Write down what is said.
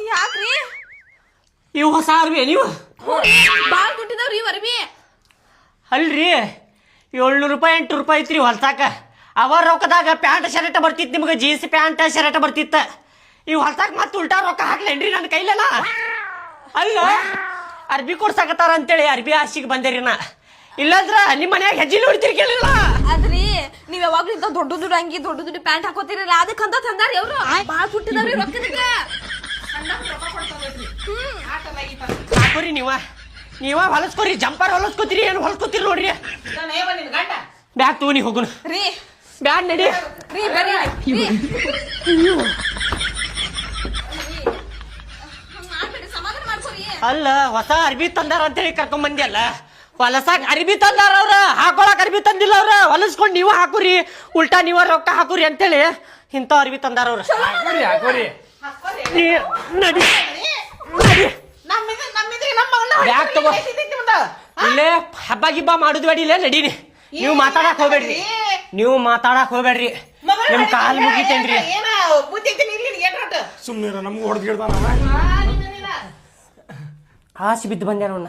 ಯಾಕ್ರಿ ಇವು ಹೊಸ ಅರ್ಬಿ ನೀವು ಬಾಳ ದುಡ್ಡಿದವ್ರಿ ಅರ್ಬಿ ಅಲ್ರಿ 700 ರೂಪಾಯಿ 800 ರೂಪಾಯಿ ಐತ್ರಿ ಹೊಲ್ಸಾಕ ಅವ ರೊಕ್ಕದಾಗ ಪ್ಯಾಂಟ್ ಶರ್ಟ್ ಬರ್ತಿತ್ತು ನಿಮ್ಗೆ ಜೀನ್ಸ್ ಪ್ಯಾಂಟ್ ಶರ್ಟ್ ಬರ್ತಿತ್ತ ಇವು ಹೊಲ್ಸಾಕ ಮತ್ತೆ ಉಲ್ಟಾ ರೊಕ್ಕ ಹಾಕ್ಲೇನ್ರಿ ನನ್ನ ಕೈಲೆಲ್ಲ ಅಲ್ಲ ಅರ್ಬಿ ಕೊಡ್ಸಾಕತ್ತಾರ ಅಂತೇಳಿ ಅರ್ಬಿ ಆಶಿಗೆ ಬಂದೇರಿ ನಾ ಇಲ್ಲಂದ್ರ ನಿಮ್ಮ ಮನ್ಯಾಗ ಹೆಜ್ಜೆ ನೋಡ್ತಿರ್ ಕೇಳಿಲ್ಲ ಅದ್ರಿ ನೀವ್ ಯಾವಾಗ್ಲೂ ಇಂತ ದೊಡ್ಡ ದೊಡ್ಡ ಅಂಗಿ ದೊಡ್ಡ ದೊಡ್ಡ ಪ್ಯಾಂಟ್ ಹಾಕೋತಿರಲ್ಲ ಅದಕ್ಕಂತ ತಂದಾರಿ ಅವ್ರು ಬಾಳ ಪುಟ್ಟಿದವ್ರಿ ರೊಕ್ಕದಕ್ಕ ಹಾಕೋರಿ ನೀವ ಹೊಲಸ್ಕೋರಿ ಜಂಪರ್ ಹೊಲಸ್ಕೋತೀರಿ ಏನು ಹೊಲಸ್ಕೋತೀರಿ ನೋಡ್ರಿ ಬ್ಯಾಗ್ ತಗೋನಿ ಹೋಗುನು ರೀ ಬ್ಯಾಗ್ ನಡಿ ರೀ ಬರ್ರಿ ಸಮಾಧಾನ ಮಾಡ್ಕೋರಿ ಅಲ್ಲ ಹೊಸ ಅರ್ಬಿ ತಂದಾರ ಅಂತೇಳಿ ಕರ್ಕೊಂಡ್ ಬಂದಿ ಅಲ್ಲ ಹೊಲಸಾಕ್ ಅರ್ಬಿ ತಂದಾರ ಅವ್ರ ಹಾಕೊಳಕ್ ಅರ್ಬಿ ತಂದಿಲ್ಲ ಅವ್ರ ಹೊಲಸ್ಕೊಂಡ್ ನೀವ ಹಾಕುರಿ ಉಲ್ಟಾ ನೀವ ರೊಕ್ಕ ಹಾಕುರಿ ಅಂತೇಳಿ ಇಂಥ ಅರ್ಬಿ ತಂದಾರ ಅವ್ರ ನಡಿ ಬ್ಯಾಗ್ ತಗೋ ಇಲ್ಲೇ ಹಬ್ಬ ಗಿಬ್ಬ ಮಾಡುದ್ ಬೇಡಿ ಇಲ್ಲೇ ನಡೀನಿ ನೀವು ಮಾತಾಡಕ್ ಹೋಗ್ಬೇಡ್ರಿ ನಿಮ್ ಕಾಲ್ ಮುಗಿತೇನ್ರಿ ಸುಮ್ನಿರ ನಮ್ಗೆ ಹೊಡೆದ್ ಆಸಿ ಬಿದ್ದು ಬಂದೆ ನೋಡ